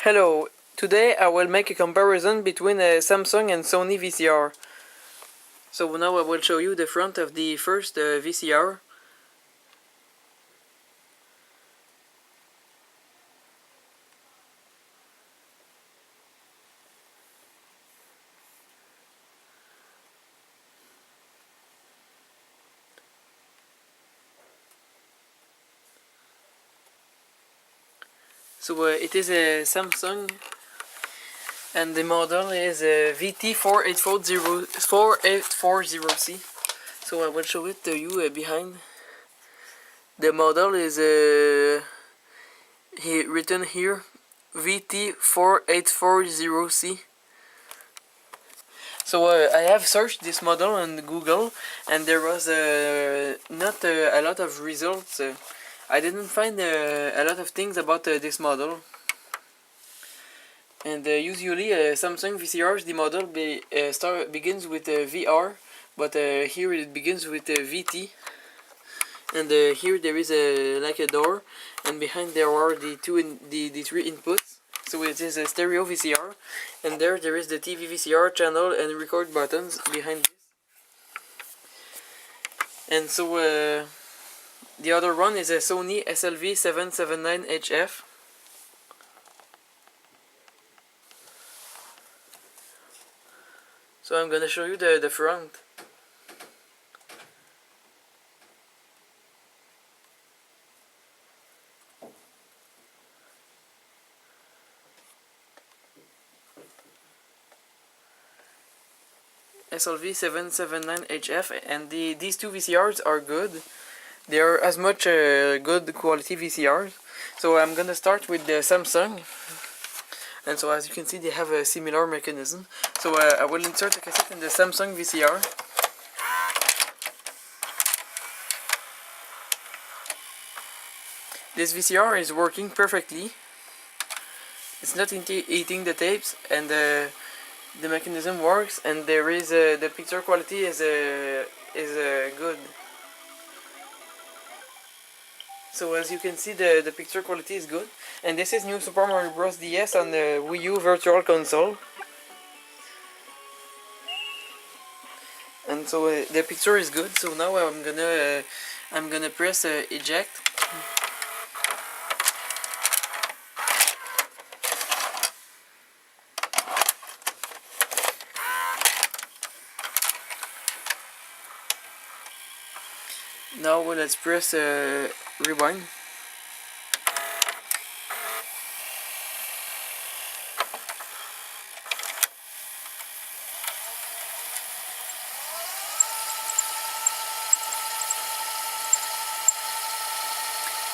Hello, today I will make a comparison between a Samsung and Sony VCR. So now I will show you the front of the first VCR. So it is a Samsung and the model is VT4840C. So I will show it to you behind. The model is written here VT4840C. So I have searched this model on Google and there was not a lot of results. I didn't find a lot of things about this model. And usually Samsung VCRs, the model begins with VR, but here it begins with VT. And here there is like a door, and behind there are the three inputs. So it is a stereo VCR, and there is the TV VCR channel and record buttons behind this. And so the other one is a Sony SLV 779HF. So I'm gonna show you the front. SLV 779HF, and these two VCRs are good. They are as much good quality VCRs. So I'm gonna start with the Samsung. And so as you can see, they have a similar mechanism. So I will insert the cassette in the Samsung VCR. This VCR is working perfectly. It's not eating the tapes, and the mechanism works, and there is the picture quality is good. So as you can see, the picture quality is good. And this is New Super Mario Bros. DS on the Wii U Virtual Console. And so the picture is good. So now I'm gonna press eject. Now let's press rewind.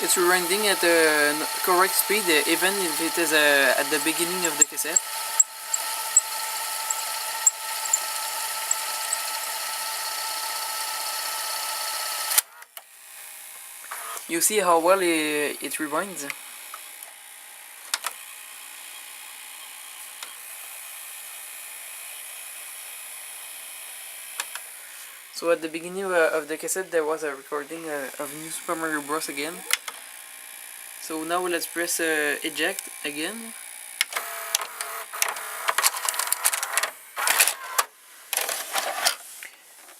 It's rewinding at the correct speed, even if it is at the beginning of the cassette. You see how well it rewinds. So at the beginning of the cassette there was a recording of New Super Mario Bros. Again. So now let's press eject again.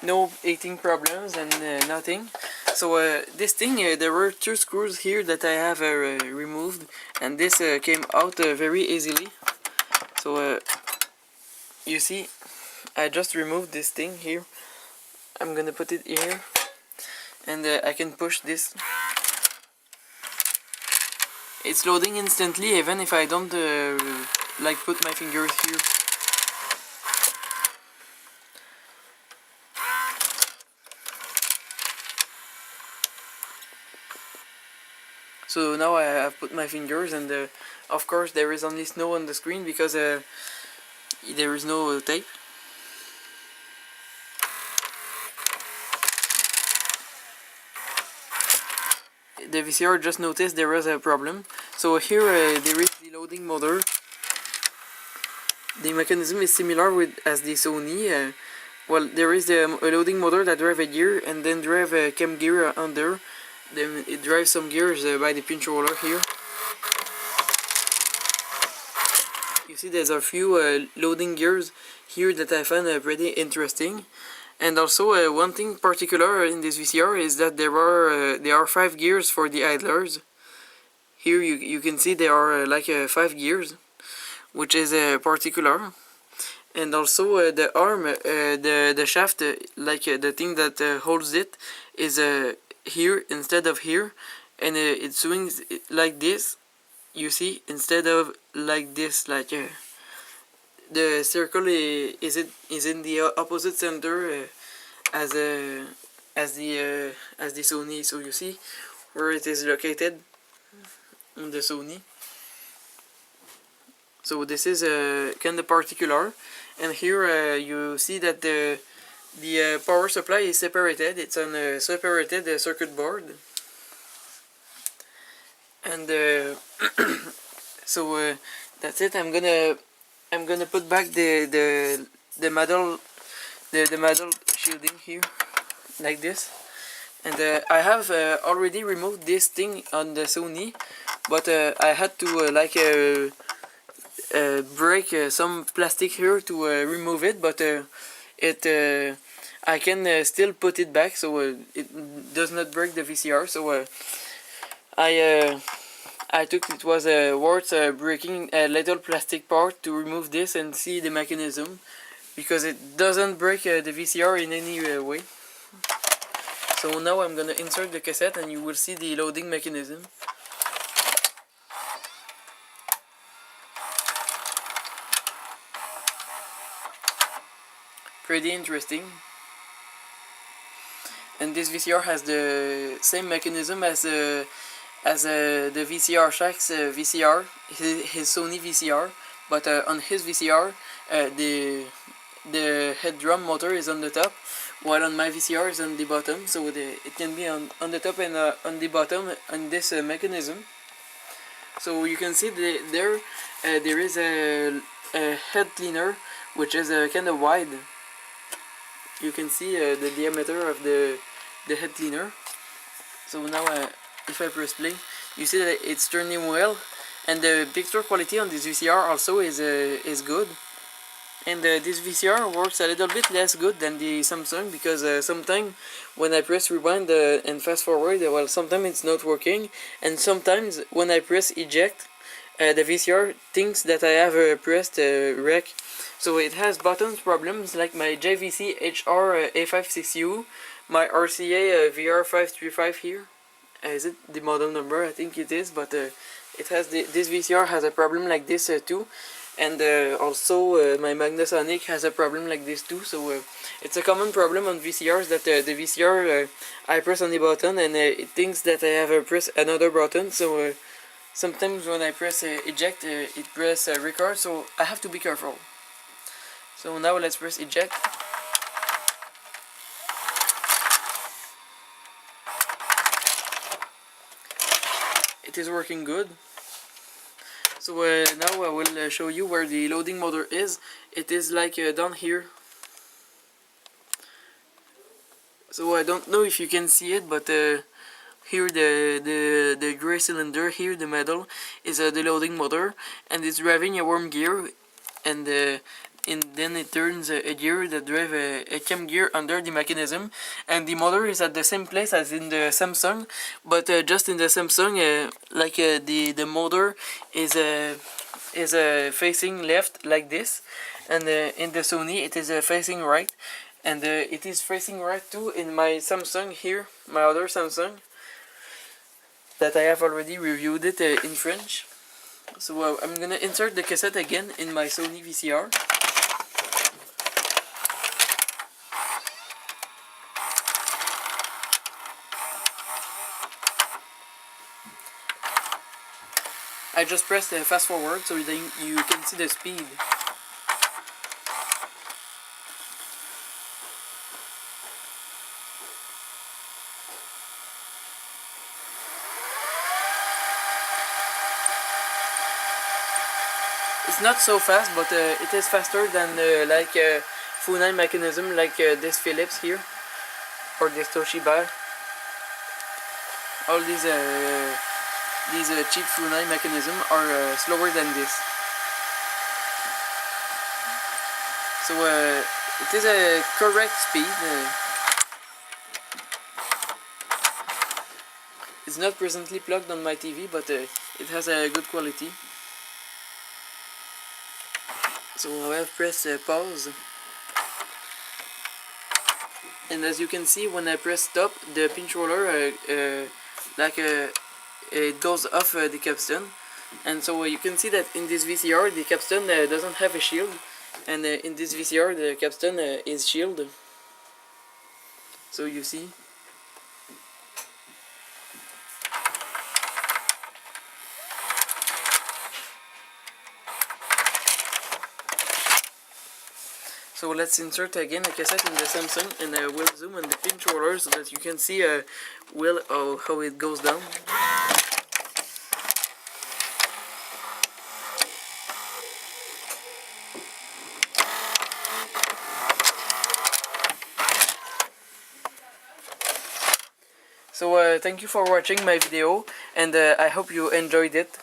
No eating problems and nothing. So this thing, there were two screws here that I have removed, and this came out very easily. So you see, I just removed this thing here. I'm gonna put it here, and I can push this. It's loading instantly, even if I don't like put my fingers here. So now I have put my fingers, and of course there is only snow on the screen because there is no tape. The VCR just noticed there was a problem. So here there is the loading motor. The mechanism is similar as the Sony. Well, there is a loading motor that drives a gear and then drive a cam gear under. Then it drives some gears by the pinch roller here. You see there's a few loading gears here that I find pretty interesting. And also one thing particular in this VCR is that there are 5 gears for the idlers. Here you can see there are 5 gears, which is particular. And also the arm, the shaft, the thing that holds it, is here instead of here, and it swings like this. You see, instead of like this, the circle is in the opposite center as the Sony. So you see where it is located on the Sony. So this is kind of particular, and here you see that the power supply is separated. It's on a separated circuit board, and so that's it. I'm gonna put back the metal shielding here like this, and I have already removed this thing on the Sony, but I had to break some plastic here to remove it, but I can still put it back, so it does not break the VCR. So I took it was worth breaking a little plastic part to remove this and see the mechanism, because it doesn't break the VCR in any way. So now I'm gonna insert the cassette and you will see the loading mechanism. Pretty interesting. And this VCR has the same mechanism as the VCR Shack's VCR, his Sony VCR, but on his VCR the head drum motor is on the top, while on my VCR is on the bottom, so it can be on the top and on the bottom on this mechanism. So you can see there is a head cleaner which is kind of wide. You can see the diameter of the head cleaner. So now if I press play, you see that it's turning well, and the picture quality on this VCR also is good. And this VCR works a little bit less good than the Samsung, because sometimes when I press rewind and fast forward, well, sometimes it's not working, and sometimes when I press eject, the VCR thinks that I have pressed rec. So it has buttons problems like my JVC HR A56U, my RCA VR535 here. Is it the model number? I think it is, but it has this VCR has a problem like this too, and also my Magnasonic has a problem like this too. So it's a common problem on VCRs that the VCR I press on the button and it thinks that I have pressed another button. So sometimes when I press eject, it press record. So I have to be careful. So now let's press eject. It is working good. So now I will show you where the loading motor is. It is down here. So I don't know if you can see it, but here the gray cylinder here, the metal, is the loading motor, and it's driving a worm gear, and then it turns a gear that drives a cam gear under the mechanism, and the motor is at the same place as in the Samsung, but just in the Samsung, the motor is facing left like this, and in the Sony it is facing right, and it is facing right too in my Samsung here, my other Samsung, that I have already reviewed it in French. So I'm gonna insert the cassette again in my Sony VCR. I just pressed fast forward so then you can see the speed. It's not so fast, but it is faster than Funai mechanism like this Philips here or this Toshiba. All these cheap Funai mechanism are slower than this. So it is a correct speed. It's not presently plugged on my TV, but it has a good quality. So I have pressed pause. And as you can see, when I press stop, the pinch roller it goes off the capstan. And so you can see that in this VCR the capstan doesn't have a shield, and in this VCR the capstan is shielded. So you see. So let's insert again a cassette in the Samsung, and we'll zoom on the pinch roller so that you can see how it goes down. So thank you for watching my video, and I hope you enjoyed it.